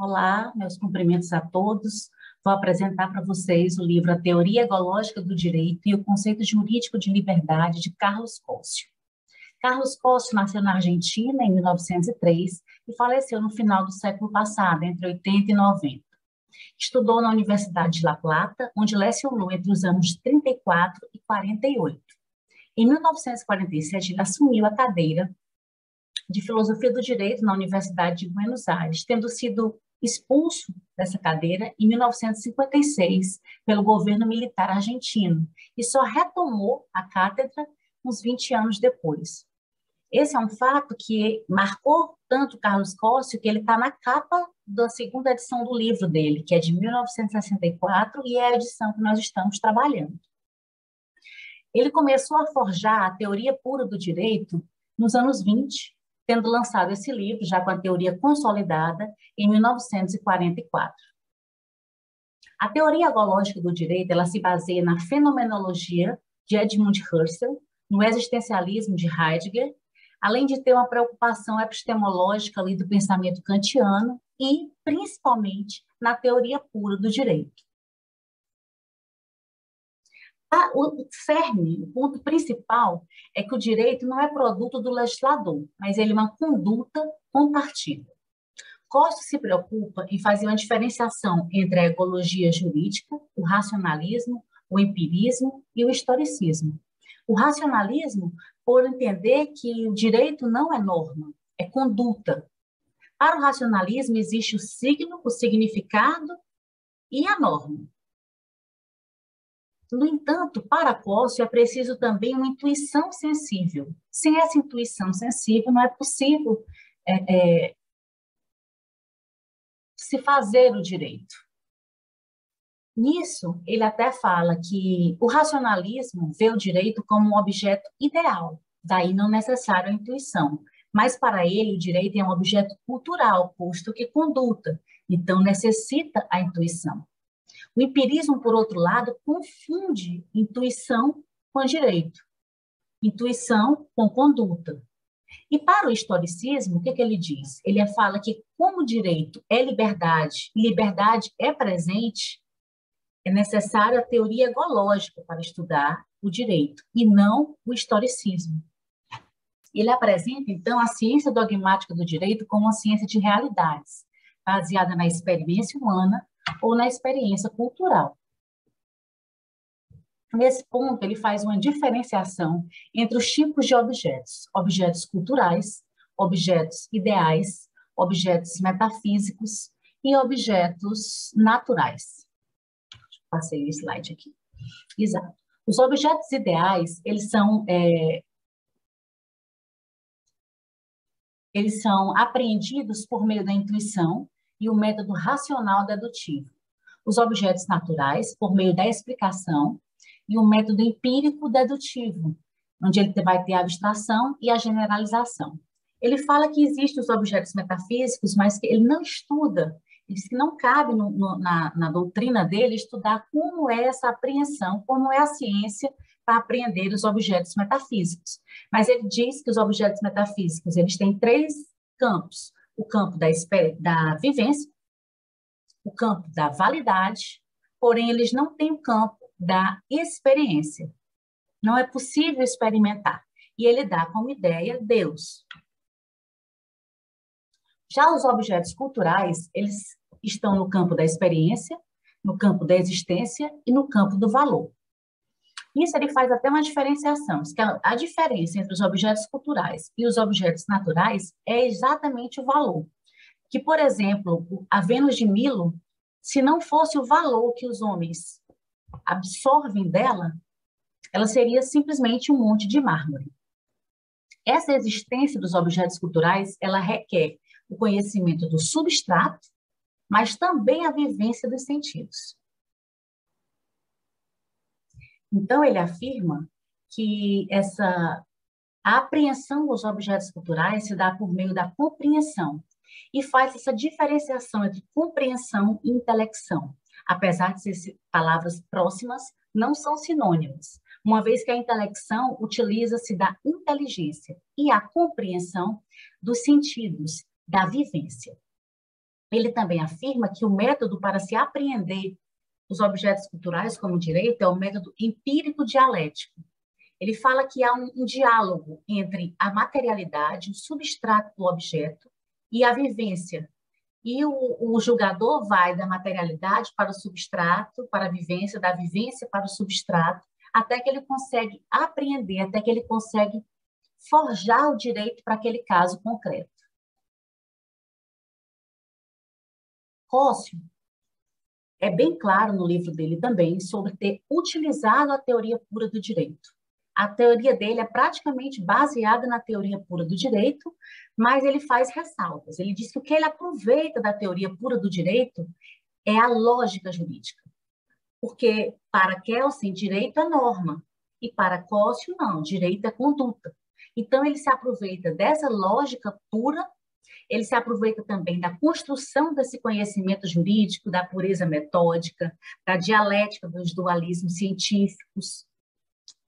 Olá, meus cumprimentos a todos. Vou apresentar para vocês o livro A Teoria Egológica do Direito e o Conceito Jurídico de Liberdade, de Carlos Cóssio. Carlos Cóssio nasceu na Argentina em 1903 e faleceu no final do século passado, entre 80 e 90. Estudou na Universidade de La Plata, onde lecionou entre os anos 34 e 48. Em 1947, ele assumiu a cadeira de Filosofia do Direito na Universidade de Buenos Aires, tendo sido expulso dessa cadeira em 1956 pelo governo militar argentino e só retomou a cátedra uns 20 anos depois. Esse é um fato que marcou tanto Carlos Cóssio que ele está na capa da segunda edição do livro dele, que é de 1964 e é a edição que nós estamos trabalhando. Ele começou a forjar a teoria pura do direito nos anos 20, tendo lançado esse livro, já com a teoria consolidada, em 1944. A teoria egológica do direito, ela se baseia na fenomenologia de Edmund Husserl, no existencialismo de Heidegger, além de ter uma preocupação epistemológica ali do pensamento kantiano e, principalmente, na teoria pura do direito. O cerne, o ponto principal, é que o direito não é produto do legislador, mas ele é uma conduta compartida. Cóssio se preocupa em fazer uma diferenciação entre a egologia jurídica, o racionalismo, o empirismo e o historicismo. O racionalismo, por entender que o direito não é norma, é conduta. Para o racionalismo, existe o signo, o significado e a norma. No entanto, para Cóssio é preciso também uma intuição sensível. Sem essa intuição sensível, não é possível se fazer o direito. Nisso, ele até fala que o racionalismo vê o direito como um objeto ideal, daí não necessário a intuição. Mas para ele, o direito é um objeto cultural, posto que conduta, então necessita a intuição. O empirismo, por outro lado, confunde intuição com direito, intuição com conduta. E para o historicismo, o que ele diz? Ele fala que, como direito é liberdade, e liberdade é presente, é necessária a teoria egológica para estudar o direito, e não o historicismo. Ele apresenta, então, a ciência dogmática do direito como uma ciência de realidades, baseada na experiência humana ou na experiência cultural. Nesse ponto, ele faz uma diferenciação entre os tipos de objetos: objetos culturais, objetos ideais, objetos metafísicos e objetos naturais. Passei o slide aqui. Exato. Os objetos ideais, eles são apreendidos por meio da intuição e o método racional dedutivo. Os objetos naturais, por meio da explicação e o método empírico dedutivo, onde ele vai ter a abstração e a generalização. Ele fala que existem os objetos metafísicos, mas que ele não estuda. Ele diz que não cabe na doutrina dele estudar como é essa apreensão, como é a ciência para apreender os objetos metafísicos. Mas ele diz que os objetos metafísicos eles têm três campos: o campo da vivência, o campo da validade, porém eles não têm o campo da experiência. Não é possível experimentar. E ele dá como ideia Deus. Já os objetos culturais, eles estão no campo da experiência, no campo da existência e no campo do valor. Isso ele faz até uma diferenciação. A diferença entre os objetos culturais e os objetos naturais é exatamente o valor. Que, por exemplo, a Vênus de Milo, se não fosse o valor que os homens absorvem dela, ela seria simplesmente um monte de mármore. Essa existência dos objetos culturais, ela requer o conhecimento do substrato, mas também a vivência dos sentidos. Então, ele afirma que a apreensão dos objetos culturais se dá por meio da compreensão e faz essa diferenciação entre compreensão e intelecção. Apesar de ser palavras próximas, não são sinônimas, uma vez que a intelecção utiliza-se da inteligência e a compreensão dos sentidos, da vivência. Ele também afirma que o método para se apreender os objetos culturais como direito é o método empírico dialético. Ele fala que há um diálogo entre a materialidade, o substrato do objeto, e a vivência. E o julgador vai da materialidade para o substrato, para a vivência, da vivência para o substrato, até que ele consegue apreender, até que ele consegue forjar o direito para aquele caso concreto. Cossio é bem claro no livro dele também sobre ter utilizado a teoria pura do direito. A teoria dele é praticamente baseada na teoria pura do direito, mas ele faz ressalvas. Ele diz que o que ele aproveita da teoria pura do direito é a lógica jurídica. Porque para Kelsen, direito é norma, e para Cossio, não, direito é conduta. Então, ele se aproveita dessa lógica pura, ele se aproveita também da construção desse conhecimento jurídico, da pureza metódica, da dialética dos dualismos científicos.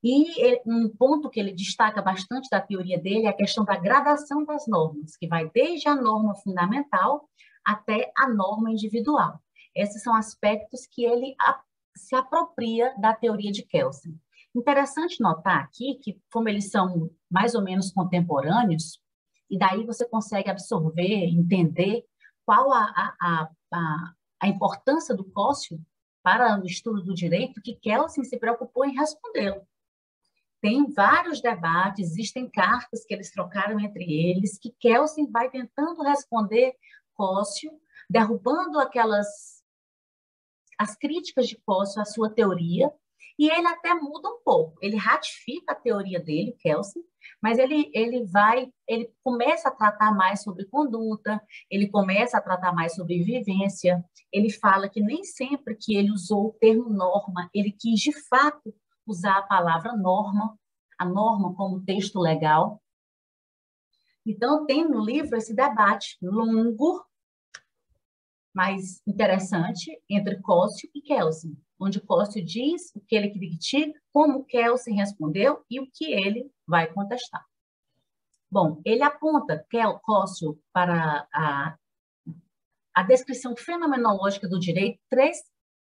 E um ponto que ele destaca bastante da teoria dele é a questão da gradação das normas, que vai desde a norma fundamental até a norma individual. Esses são aspectos que ele se apropria da teoria de Kelsen. Interessante notar aqui que, como eles são mais ou menos contemporâneos, e daí você consegue absorver, entender qual a importância do Cossio para o estudo do direito, que Kelsen se preocupou em respondê-lo. Tem vários debates, existem cartas que eles trocaram entre eles, que Kelsen vai tentando responder Cossio, derrubando as críticas de Cossio à sua teoria, e ele até muda um pouco. Ele ratifica a teoria dele, Kelsen, mas ele começa a tratar mais sobre conduta, ele começa a tratar mais sobre vivência, ele fala que nem sempre que ele usou o termo norma, ele quis, de fato, usar a palavra norma, a norma como texto legal. Então, tem no livro esse debate longo, mas interessante, entre Cossio e Kelsen, onde Cossio diz o que ele critica, como Kelsen respondeu e o que ele vai contestar. Bom, ele aponta Cossio para a descrição fenomenológica do direito, 3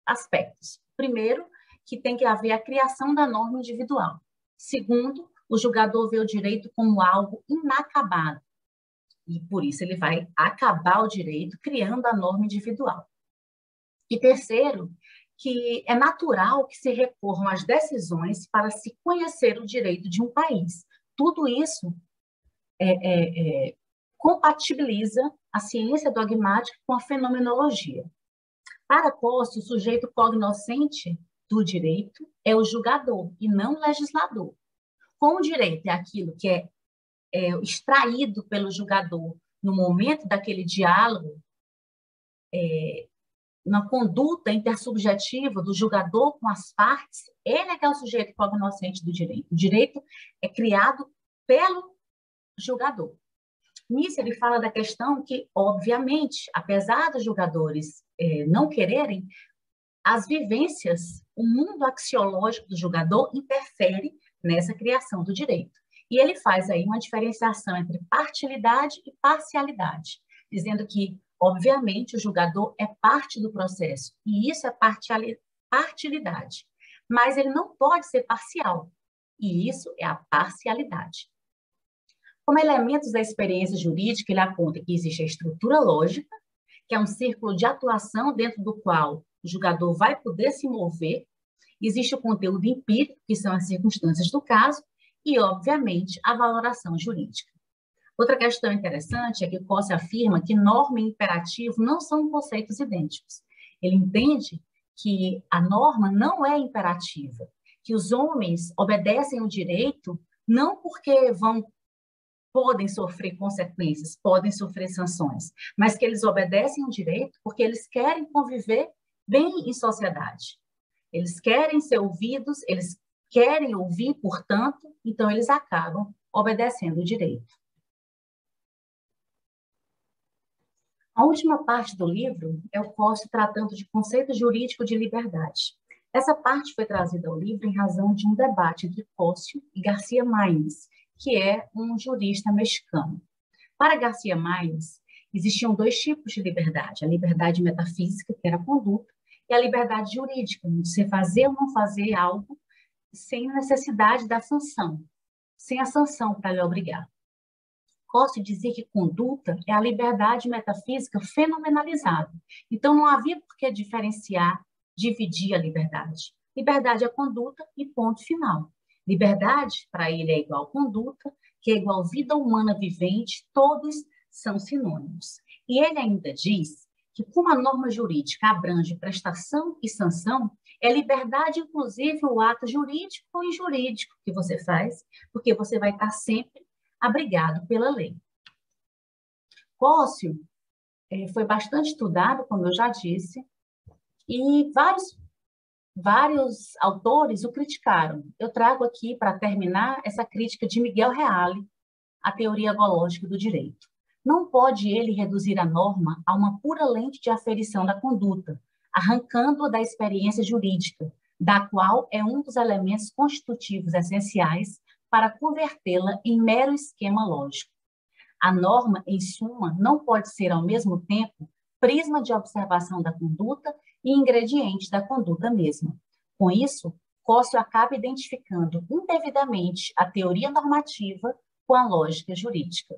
aspectos. Primeiro, que tem que haver a criação da norma individual. Segundo, o julgador vê o direito como algo inacabado. E, por isso, ele vai acabar o direito criando a norma individual. E terceiro, que é natural que se recorram às decisões para se conhecer o direito de um país. Tudo isso compatibiliza a ciência dogmática com a fenomenologia. Para Cossio, o sujeito cognoscente do direito é o julgador e não o legislador. Como o direito é aquilo que é extraído pelo julgador no momento daquele diálogo, na conduta intersubjetiva do julgador com as partes, ele é que é o sujeito cognoscente do direito. O direito é criado pelo julgador. Nisso, ele fala da questão que, obviamente, apesar dos julgadores não quererem, as vivências, o mundo axiológico do julgador interfere nessa criação do direito. E ele faz aí uma diferenciação entre partilidade e parcialidade, dizendo que, obviamente, o julgador é parte do processo, e isso é partilidade. Mas ele não pode ser parcial, e isso é a parcialidade. Como elementos da experiência jurídica, ele aponta que existe a estrutura lógica, que é um círculo de atuação dentro do qual o julgador vai poder se mover. Existe o conteúdo empírico, que são as circunstâncias do caso, e, obviamente, a valoração jurídica. Outra questão interessante é que Cossio afirma que norma e imperativo não são conceitos idênticos. Ele entende que a norma não é imperativa, que os homens obedecem o direito não porque podem sofrer consequências, podem sofrer sanções, mas que eles obedecem o direito porque eles querem conviver bem em sociedade. Eles querem ser ouvidos, eles querem ouvir, portanto, então eles acabam obedecendo o direito. A última parte do livro é o Cossio tratando de conceito jurídico de liberdade. Essa parte foi trazida ao livro em razão de um debate entre Cossio e Garcia Marques, que é um jurista mexicano. Para Garcia Marques, existiam dois tipos de liberdade: a liberdade metafísica, que era a conduta, e a liberdade jurídica, de você fazer ou não fazer algo sem necessidade da sanção, sem a sanção para lhe obrigar. Posso dizer que conduta é a liberdade metafísica fenomenalizada. Então, não havia por que diferenciar, dividir a liberdade. Liberdade é conduta e ponto final. Liberdade, para ele, é igual conduta, que é igual vida humana vivente, todos são sinônimos. E ele ainda diz que, como a norma jurídica abrange prestação e sanção, é liberdade, inclusive, o ato jurídico ou injurídico que você faz, porque você vai estar sempre abrigado pela lei. Cócio foi bastante estudado, como eu já disse, e vários autores o criticaram. Eu trago aqui, para terminar, essa crítica de Miguel Reale à teoria gológica do direito. Não pode ele reduzir a norma a uma pura lente de aferição da conduta, arrancando-a da experiência jurídica, da qual é um dos elementos constitutivos essenciais para convertê-la em mero esquema lógico. A norma, em suma, não pode ser, ao mesmo tempo, prisma de observação da conduta e ingrediente da conduta mesma. Com isso, Cócio acaba identificando indevidamente a teoria normativa com a lógica jurídica.